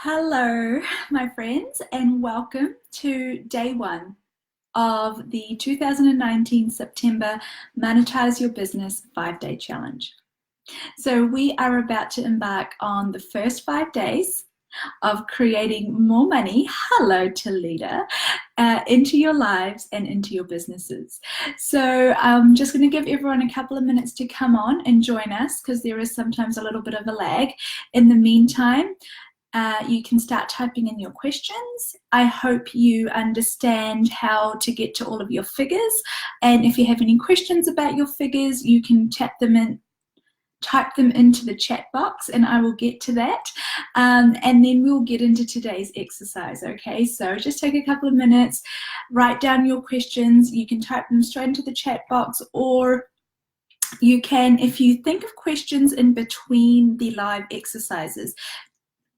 Hello, my friends, and welcome to day one of the 2019 September Monetize Your Business 5-Day Challenge. So we are about to embark on the first 5 days of creating more money, hello Talita, into your lives and into your businesses. So I'm just going to give everyone a couple of minutes to come on and join us because there is sometimes a little bit of a lag. In the meantime, you can start typing in your questions. I hope you understand how to get to all of your figures. And if you have any questions about your figures, you can type them into the chat box and I will get to that. And then we'll get into today's exercise, okay? So just take a couple of minutes, write down your questions. You can type them straight into the chat box, or you can, if you think of questions in between the live exercises,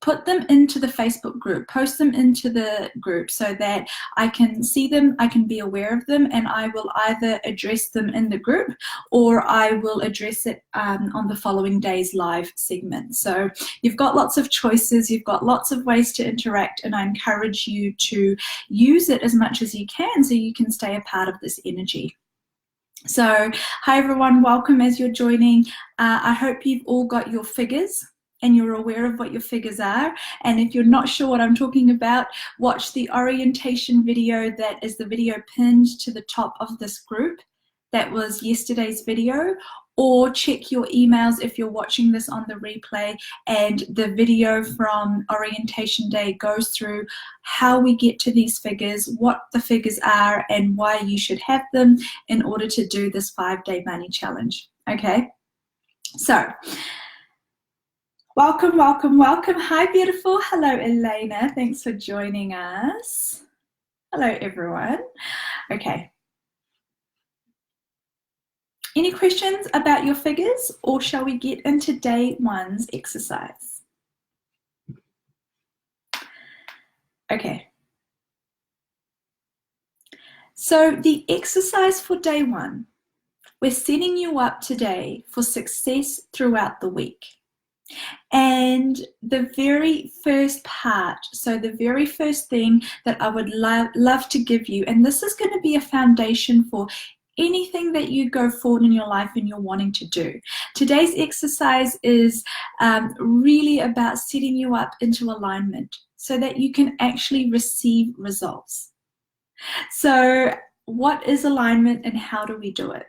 put them into the Facebook group, post them into the group so that I can see them, I can be aware of them, and I will either address them in the group or I will address it on the following day's live segment. So you've got lots of choices, you've got lots of ways to interact, and I encourage you to use it as much as you can so you can stay a part of this energy. So hi everyone, welcome as you're joining. I hope you've all got your figures and you're aware of what your figures are. And if you're not sure what I'm talking about, watch the orientation video. That is the video pinned to the top of this group. That was yesterday's video. Or check your emails if you're watching this on the replay, and the video from orientation day goes through how we get to these figures, what the figures are, and why you should have them in order to do this 5-day money challenge. Okay, so welcome, welcome, welcome. Hi, beautiful. Hello, Elena. Thanks for joining us. Hello, everyone. Okay. Any questions about your figures, or shall we get into day one's exercise? Okay. So the exercise for day one, we're setting you up today for success throughout the week. And the very first part, so the very first thing that I would love to give you, and this is going to be a foundation for anything that you go forward in your life and you're wanting to do. Today's exercise is really about setting you up into alignment so that you can actually receive results. So what is alignment and how do we do it?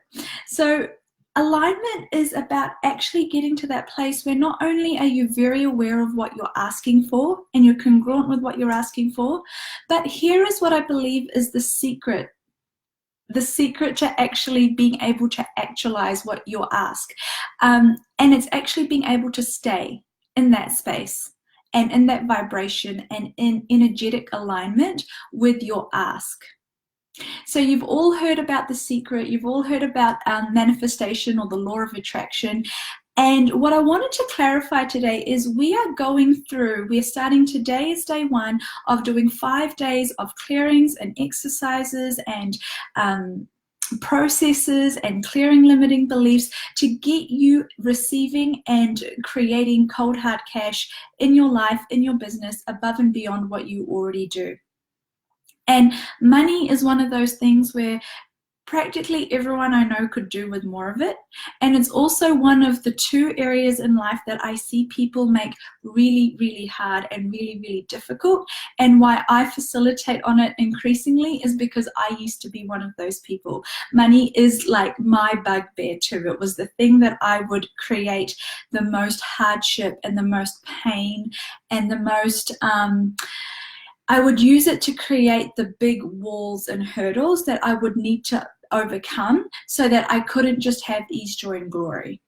So alignment is about actually getting to that place where not only are you very aware of what you're asking for and you're congruent with what you're asking for, but here is what I believe is the secret to actually being able to actualize what you ask. And it's actually being able to stay in that space and in that vibration and in energetic alignment with your ask. So you've all heard about The Secret, you've all heard about manifestation or the law of attraction. And what I wanted to clarify today is we're starting today is day one of doing 5 days of clearings and exercises and processes and clearing limiting beliefs to get you receiving and creating cold hard cash in your life, in your business, above and beyond what you already do. And money is one of those things where practically everyone I know could do with more of it. And it's also one of the 2 areas in life that I see people make really, really hard and really, really difficult. And why I facilitate on it increasingly is because I used to be one of those people. Money is like my bugbear too. It was the thing that I would create the most hardship and the most pain and the most I would use it to create the big walls and hurdles that I would need to overcome so that I couldn't just have ease, joy, and glory.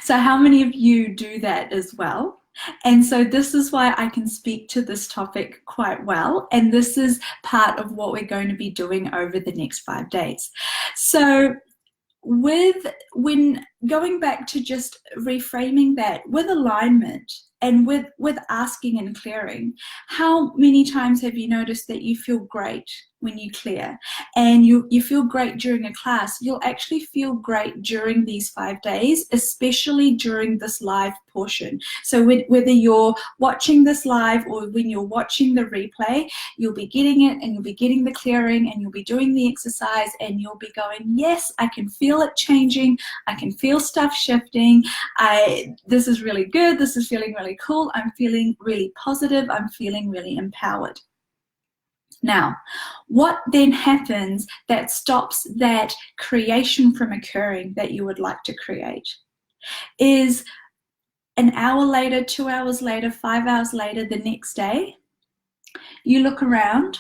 So how many of you do that as well? And so this is why I can speak to this topic quite well. And this is part of what we're going to be doing over the next 5 days. So when going back to just reframing that with alignment and with asking and clearing, how many times have you noticed that you feel great when you clear, and you feel great during a class? You'll actually feel great during these 5 days, especially during this live portion. So whether you're watching this live or when you're watching the replay, you'll be getting it, and you'll be getting the clearing, and you'll be doing the exercise, and you'll be going, yes, I can feel it changing, I can feel stuff shifting, this is really good, this is feeling really cool, I'm feeling really positive, I'm feeling really empowered. Now, what then happens that stops that creation from occurring that you would like to create is an hour later, 2 hours later, 5 hours later, the next day, you look around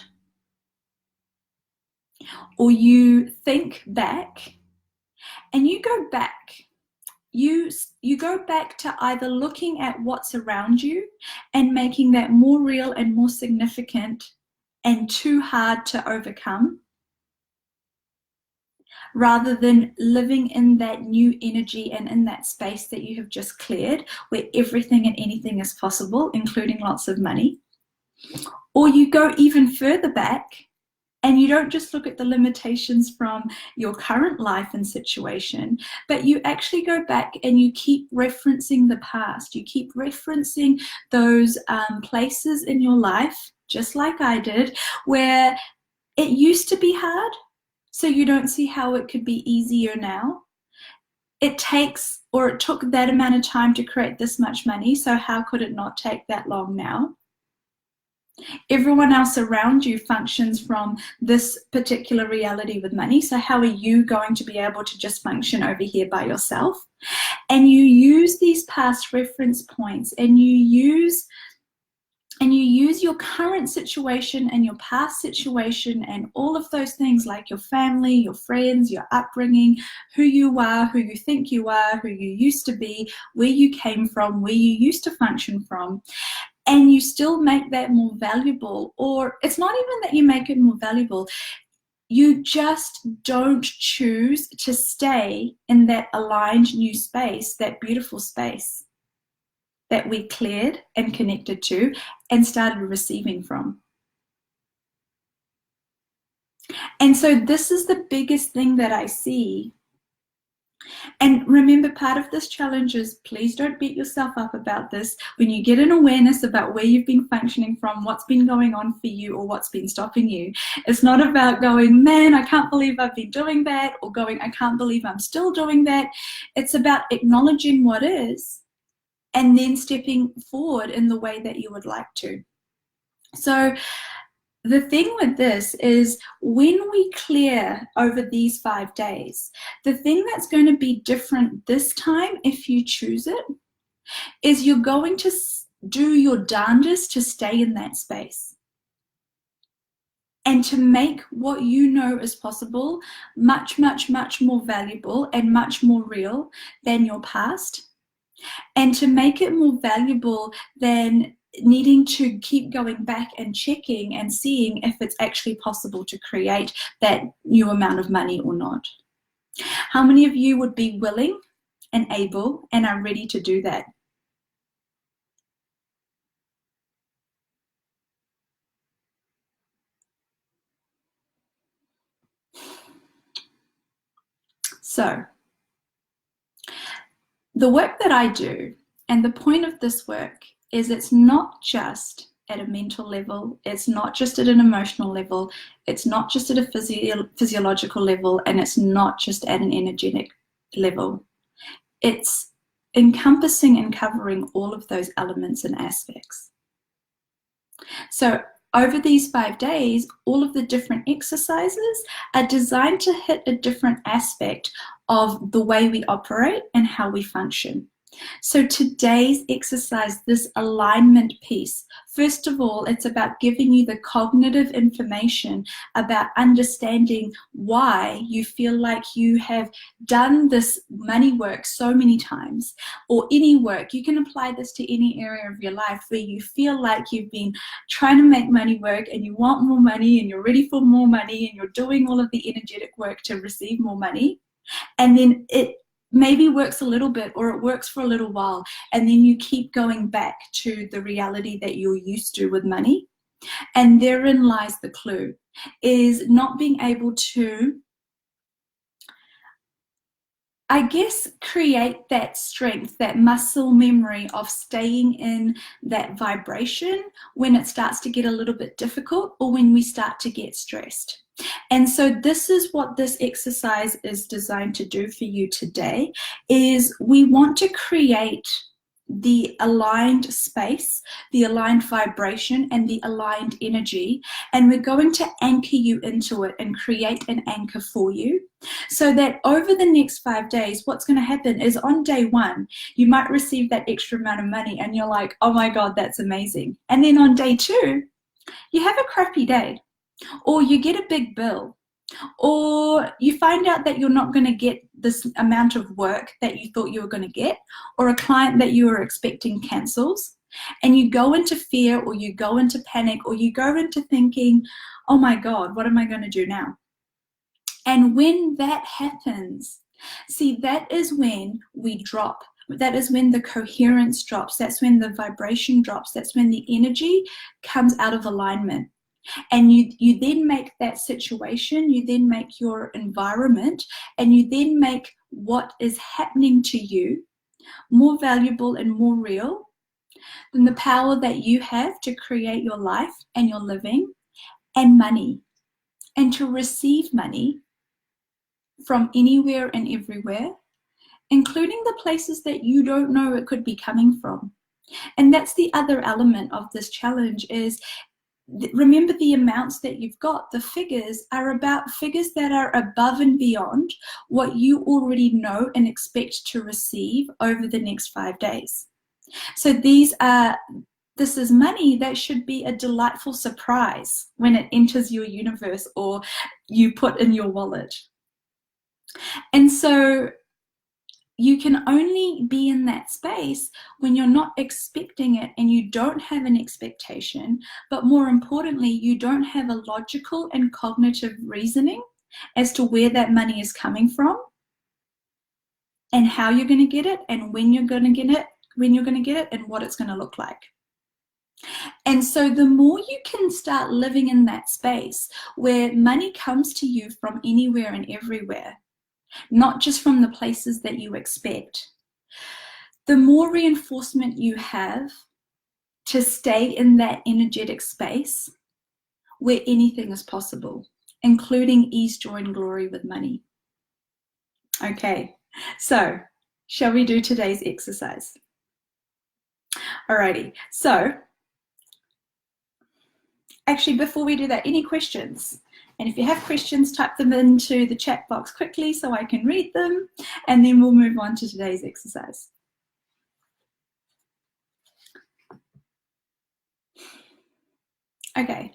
or you think back, and you go back. You go back to either looking at what's around you and making that more real and more significant and too hard to overcome, rather than living in that new energy and in that space that you have just cleared, where everything and anything is possible, including lots of money. Or you go even further back, and you don't just look at the limitations from your current life and situation, but you actually go back and you keep referencing the past. You keep referencing those places in your life, just like I did, where it used to be hard, so you don't see how it could be easier now. It took that amount of time to create this much money, so how could it not take that long now? Everyone else around you functions from this particular reality with money, so how are you going to be able to just function over here by yourself? And you use these past reference points, and you use your current situation and your past situation and all of those things, like your family, your friends, your upbringing, who you are, who you think you are, who you used to be, where you came from, where you used to function from, and you still make that more valuable. Or it's not even that you make it more valuable, you just don't choose to stay in that aligned new space, that beautiful space that we cleared and connected to and started receiving from. And so this is the biggest thing that I see. And remember, part of this challenge is, please don't beat yourself up about this. When you get an awareness about where you've been functioning from, what's been going on for you, or what's been stopping you, it's not about going, man, I can't believe I've been doing that, or going, I can't believe I'm still doing that. It's about acknowledging what is, and then stepping forward in the way that you would like to. So the thing with this is, when we clear over these 5 days, the thing that's going to be different this time, if you choose it, is you're going to do your darndest to stay in that space and to make what you know is possible much, much, much more valuable and much more real than your past. And to make it more valuable than needing to keep going back and checking and seeing if it's actually possible to create that new amount of money or not. How many of you would be willing and able and are ready to do that? So, the work that I do, and the point of this work, is it's not just at a mental level, it's not just at an emotional level, it's not just at a physiological level, and it's not just at an energetic level. It's encompassing and covering all of those elements and aspects. So over these 5 days, all of the different exercises are designed to hit a different aspect of the way we operate and how we function. So today's exercise, this alignment piece, first of all, it's about giving you the cognitive information about understanding why you feel like you have done this money work so many times, or any work. You can apply this to any area of your life where you feel like you've been trying to make money work and you want more money and you're ready for more money and you're doing all of the energetic work to receive more money. And then maybe works a little bit, or it works for a little while, and then you keep going back to the reality that you're used to with money. And therein lies the clue, is not being able to, I guess, create that strength, that muscle memory of staying in that vibration when it starts to get a little bit difficult, or when we start to get stressed. And so this is what this exercise is designed to do for you today, is we want to create the aligned space, the aligned vibration, and the aligned energy. And we're going to anchor you into it and create an anchor for you, so that over the next 5 days, what's going to happen is on day 1, you might receive that extra amount of money and you're like, oh my God, that's amazing. And then on day 2, you have a crappy day, or you get a big bill, or you find out that you're not going to get this amount of work that you thought you were going to get, or a client that you were expecting cancels, and you go into fear, or you go into panic, or you go into thinking, oh my God, what am I going to do now? And when that happens, see, that is when we drop. That is when the coherence drops. That's when the vibration drops. That's when the energy comes out of alignment. And you then make that situation, you then make your environment, and you then make what is happening to you more valuable and more real than the power that you have to create your life and your living and money, and to receive money from anywhere and everywhere, including the places that you don't know it could be coming from. And that's the other element of this challenge, is remember, the amounts that you've got, the figures are about figures that are above and beyond what you already know and expect to receive over the next 5 days. So this is money that should be a delightful surprise when it enters your universe or you put in your wallet. And so you can only be in that space when you're not expecting it, and you don't have an expectation, but more importantly, you don't have a logical and cognitive reasoning as to where that money is coming from, and how you're going to get it, and when you're going to get it, and what it's going to look like. And so the more you can start living in that space where money comes to you from anywhere and everywhere, not just from the places that you expect, the more reinforcement you have to stay in that energetic space where anything is possible, including ease, joy, and glory with money. Okay, so shall we do today's exercise? Alrighty, so actually, before we do that, any questions? And if you have questions, type them into the chat box quickly so I can read them, and then we'll move on to today's exercise. Okay,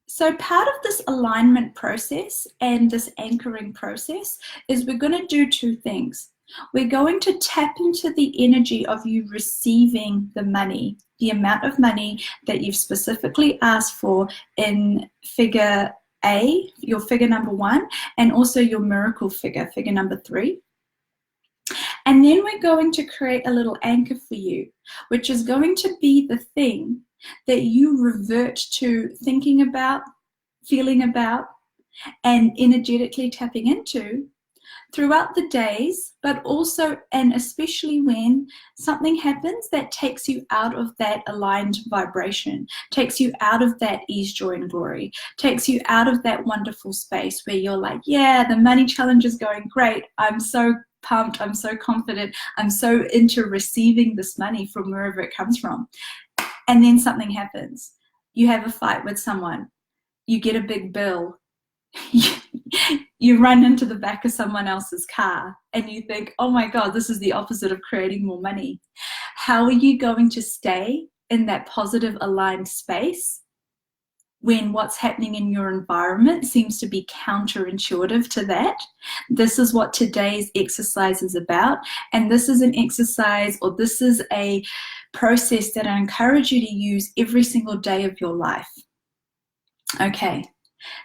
so part of this alignment process and this anchoring process is we're going to do 2 things. We're going to tap into the energy of you receiving the money, the amount of money that you've specifically asked for in figure A, your figure number 1, and also your miracle figure, figure number 3. And then we're going to create a little anchor for you, which is going to be the thing that you revert to thinking about, feeling about, and energetically tapping into throughout the days, but also and especially when something happens that takes you out of that aligned vibration, takes you out of that ease, joy, and glory, takes you out of that wonderful space where you're like, yeah, the money challenge is going great. I'm so pumped. I'm so confident. I'm so into receiving this money from wherever it comes from. And then something happens. You have a fight with someone. You get a big bill. You run into the back of someone else's car and you think, oh my God, this is the opposite of creating more money. How are you going to stay in that positive aligned space when what's happening in your environment seems to be counterintuitive to that? This is what today's exercise is about. And this is an exercise, or this is a process that I encourage you to use every single day of your life. Okay,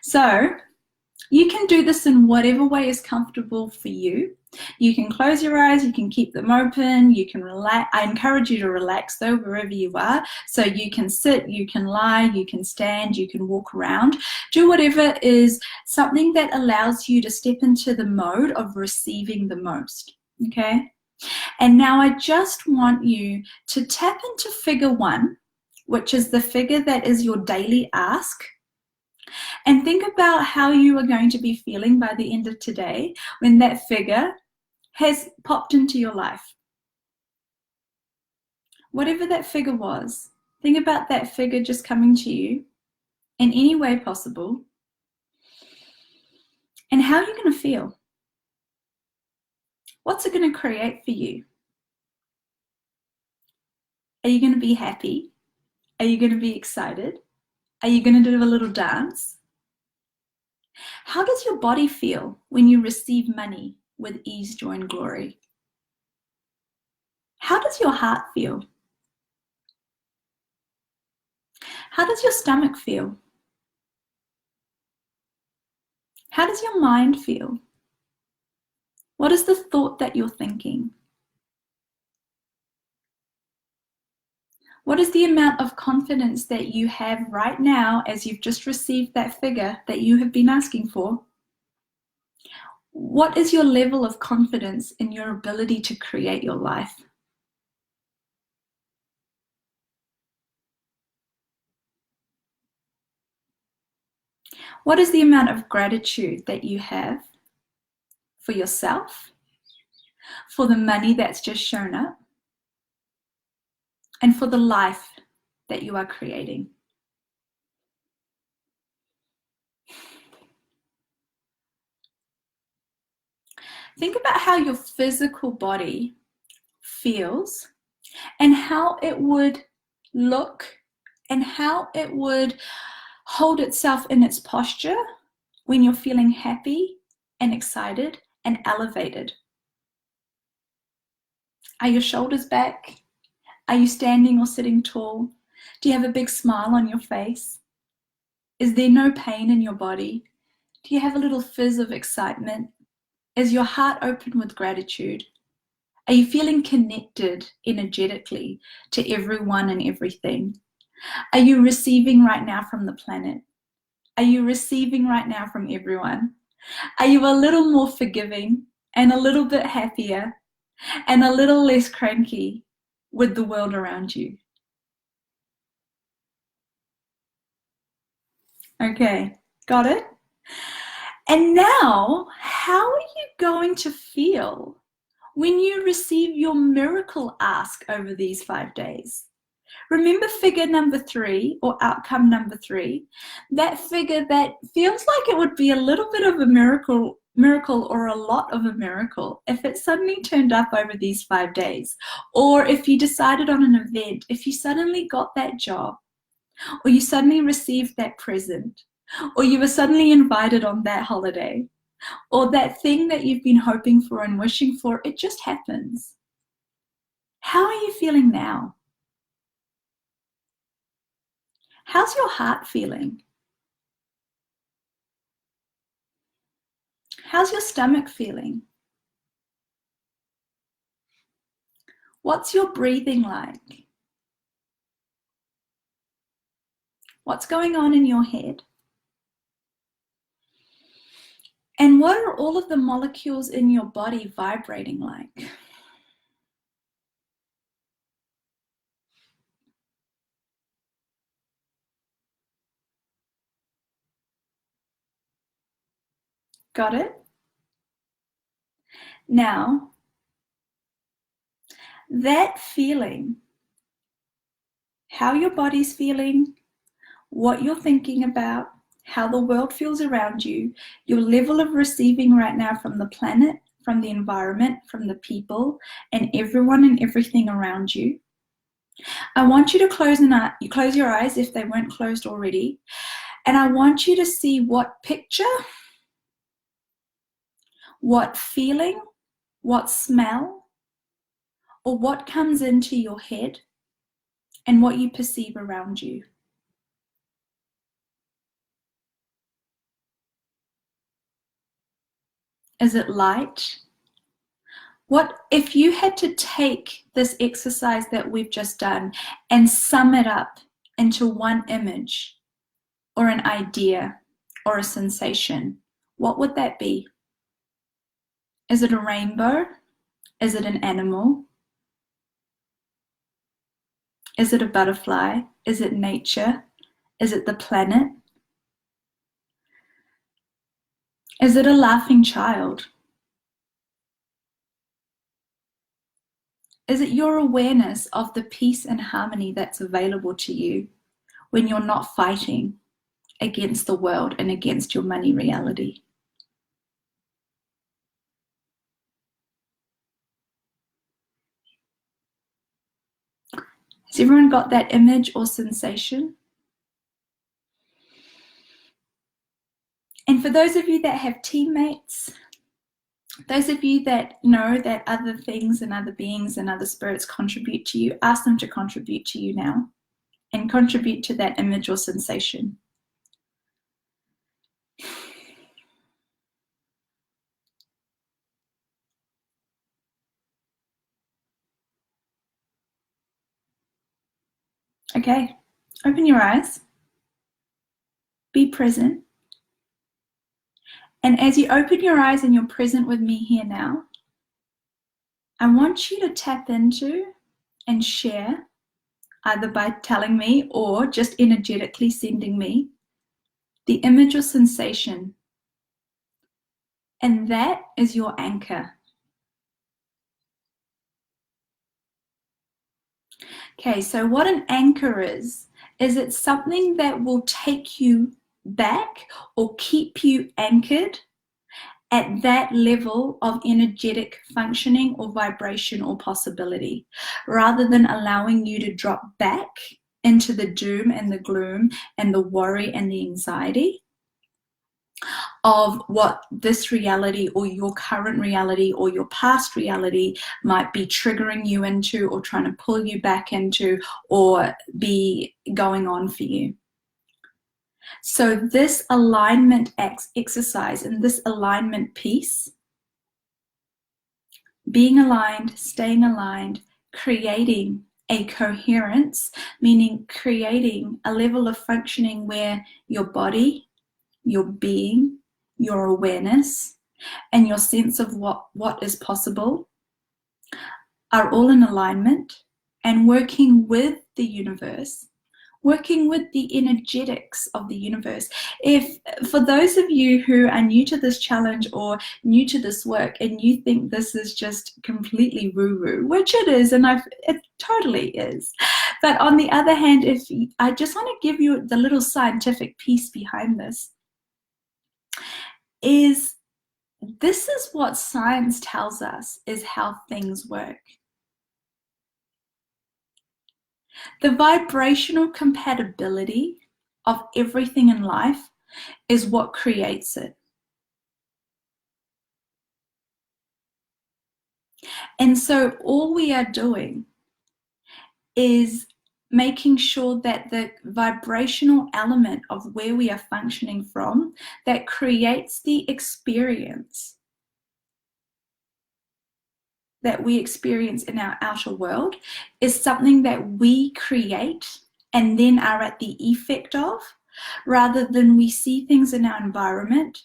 so you can do this in whatever way is comfortable for you. You can close your eyes, you can keep them open, you can relax. I encourage you to relax though, wherever you are. So you can sit, you can lie, you can stand, you can walk around. Do whatever is something that allows you to step into the mode of receiving the most, okay? And now I just want you to tap into figure 1, which is the figure that is your daily ask. And think about how you are going to be feeling by the end of today when that figure has popped into your life. Whatever that figure was, think about that figure just coming to you in any way possible. And how are you going to feel? What's it going to create for you? Are you going to be happy? Are you going to be excited? Are you going to do a little dance? How does your body feel when you receive money with ease, joy, and glory? How does your heart feel? How does your stomach feel? How does your mind feel? What is the thought that you're thinking? What is the amount of confidence that you have right now as you've just received that figure that you have been asking for? What is your level of confidence in your ability to create your life? What is the amount of gratitude that you have for yourself, for the money that's just shown up, and for the life that you are creating? Think about how your physical body feels and how it would look and how it would hold itself in its posture when you're feeling happy and excited and elevated. Are your shoulders back? Are you standing or sitting tall? Do you have a big smile on your face? Is there no pain in your body? Do you have a little fizz of excitement? Is your heart open with gratitude? Are you feeling connected energetically to everyone and everything? Are you receiving right now from the planet? Are you receiving right now from everyone? Are you a little more forgiving and a little bit happier and a little less cranky with the world around you? Okay, got it? And now, how are you going to feel when you receive your miracle ask over these 5 days? Remember figure number 3 or outcome number 3, that figure that feels like it would be a little bit of a miracle or a lot of a miracle if it suddenly turned up over these 5 days, or if you decided on an event, if you suddenly got that job, or you suddenly received that present, or you were suddenly invited on that holiday, or that thing that you've been hoping for and wishing for, it just happens. How are you feeling now? How's your heart feeling? How's your stomach feeling? What's your breathing like? What's going on in your head? And what are all of the molecules in your body vibrating like? Got it? Now, that feeling, how your body's feeling, what you're thinking about, how the world feels around you, your level of receiving right now from the planet, from the environment, from the people, and everyone and everything around you. I want you to close your eyes if they weren't closed already, and I want you to see what picture, what feeling, what smell, or what comes into your head and what you perceive around you. Is it light? What if you had to take this exercise that we've just done and sum it up into one image or an idea or a sensation? What would that be? Is it a rainbow? Is it an animal? Is it a butterfly? Is it nature? Is it the planet? Is it a laughing child? Is it your awareness of the peace and harmony that's available to you when you're not fighting against the world and against your money reality? Has everyone got that image or sensation? And for those of you that have teammates, those of you that know that other things and other beings and other spirits contribute to you, ask them to contribute to you now and contribute to that image or sensation. Okay, open your eyes, be present. And as you open your eyes and you're present with me here now, I want you to tap into and share, either by telling me or just energetically sending me, the image or sensation. And that is your anchor. Okay, so what an anchor is it's something that will take you back or keep you anchored at that level of energetic functioning or vibration or possibility, rather than allowing you to drop back into the doom and the gloom and the worry and the anxiety of what this reality or your current reality or your past reality might be triggering you into or trying to pull you back into or be going on for you. So this alignment exercise and this alignment piece, being aligned, staying aligned, creating a coherence, meaning creating a level of functioning where your body, your being, your awareness, and your sense of what is possible are all in alignment, and working with the universe, working with the energetics of the universe. If for those of you who are new to this challenge or new to this work and you think this is just completely woo-woo, which it is, and it totally is, but on the other hand, I just want to give you the little scientific piece behind this, is this is what science tells us is how things work. The vibrational compatibility of everything in life is what creates it. And so all we are doing is making sure that the vibrational element of where we are functioning from that creates the experience that we experience in our outer world is something that we create and then are at the effect of, rather than we see things in our environment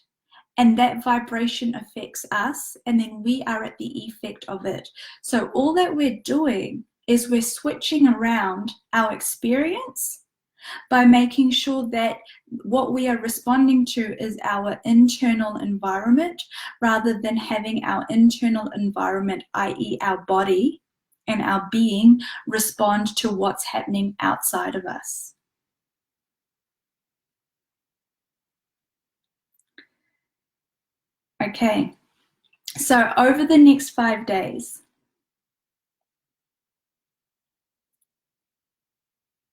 and that vibration affects us and then we are at the effect of it. So all that we're doing is we're switching around our experience by making sure that what we are responding to is our internal environment, rather than having our internal environment, i.e. our body and our being, respond to what's happening outside of us. Okay, so over the next 5 days,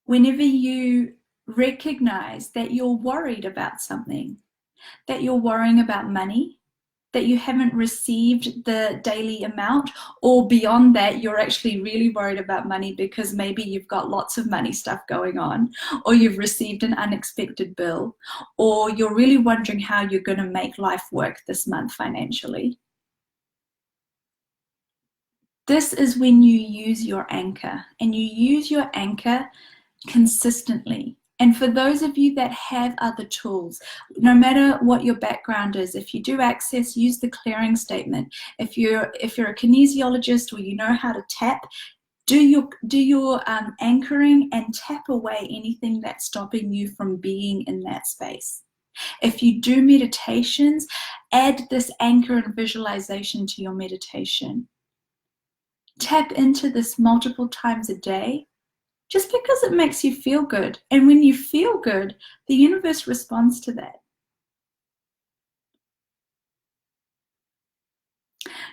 whenever you recognize that you're worried about something, that you're worrying about money, that you haven't received the daily amount, or beyond that, you're actually really worried about money because maybe you've got lots of money stuff going on, or you've received an unexpected bill, or you're really wondering how you're going to make life work this month financially. This is when you use your anchor, and you use your anchor consistently. And for those of you that have other tools, no matter what your background is, if you do access, use the clearing statement. If you're a kinesiologist or you know how to tap, do your anchoring and tap away anything that's stopping you from being in that space. If you do meditations, add this anchor and visualization to your meditation. Tap into this multiple times a day, just because it makes you feel good. And when you feel good, the universe responds to that.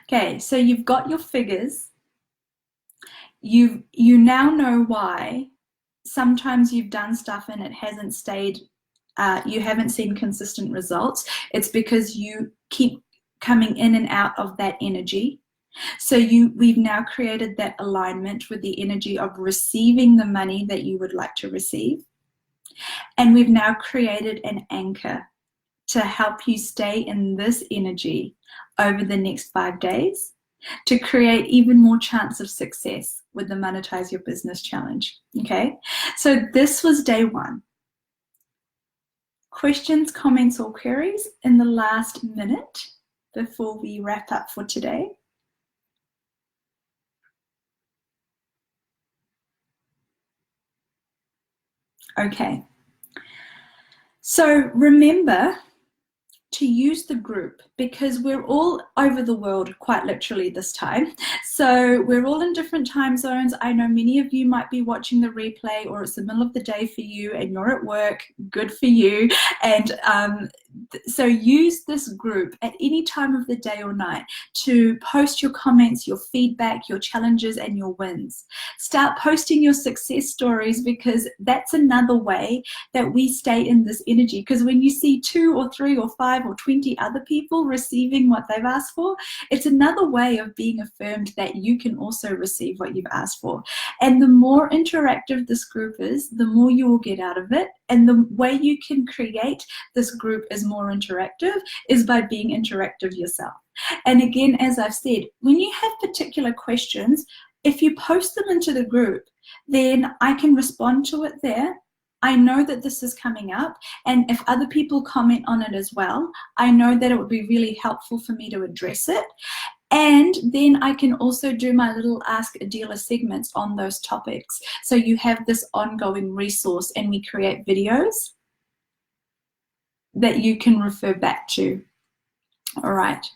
Okay, so you've got your figures. You now know why sometimes you've done stuff and it hasn't stayed, you haven't seen consistent results. It's because you keep coming in and out of that energy. So we've now created that alignment with the energy of receiving the money that you would like to receive. And we've now created an anchor to help you stay in this energy over the next 5 days to create even more chance of success with the Monetize Your Business Challenge. Okay, so this was day 1. Questions, comments, or queries in the last minute before we wrap up for today? Okay, so remember to use the group, because we're all over the world quite literally this time. So we're all in different time zones. I know many of you might be watching the replay, or it's the middle of the day for you and you're at work. Good for you. And so use this group at any time of the day or night to post your comments, your feedback, your challenges, and your wins. Start posting your success stories, because that's another way that we stay in this energy. Because when you see 2 or 3 or 5 or 20 other people receiving what they've asked for, it's another way of being affirmed that you can also receive what you've asked for. And the more interactive this group is, the more you will get out of it. And the way you can create this group is more interactive is by being interactive yourself. And again, as I've said, when you have particular questions, if you post them into the group, then I can respond to it there. I know that this is coming up, and if other people comment on it as well, I know that it would be really helpful for me to address it. And then I can also do my little Ask Adeela segments on those topics. So you have this ongoing resource, and we create videos that you can refer back to. All right.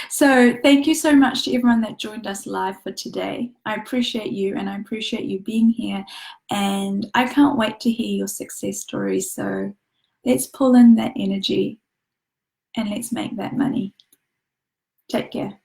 So thank you so much to everyone that joined us live for today. I appreciate you, and I appreciate you being here. And I can't wait to hear your success stories. So let's pull in that energy and let's make that money. Take care.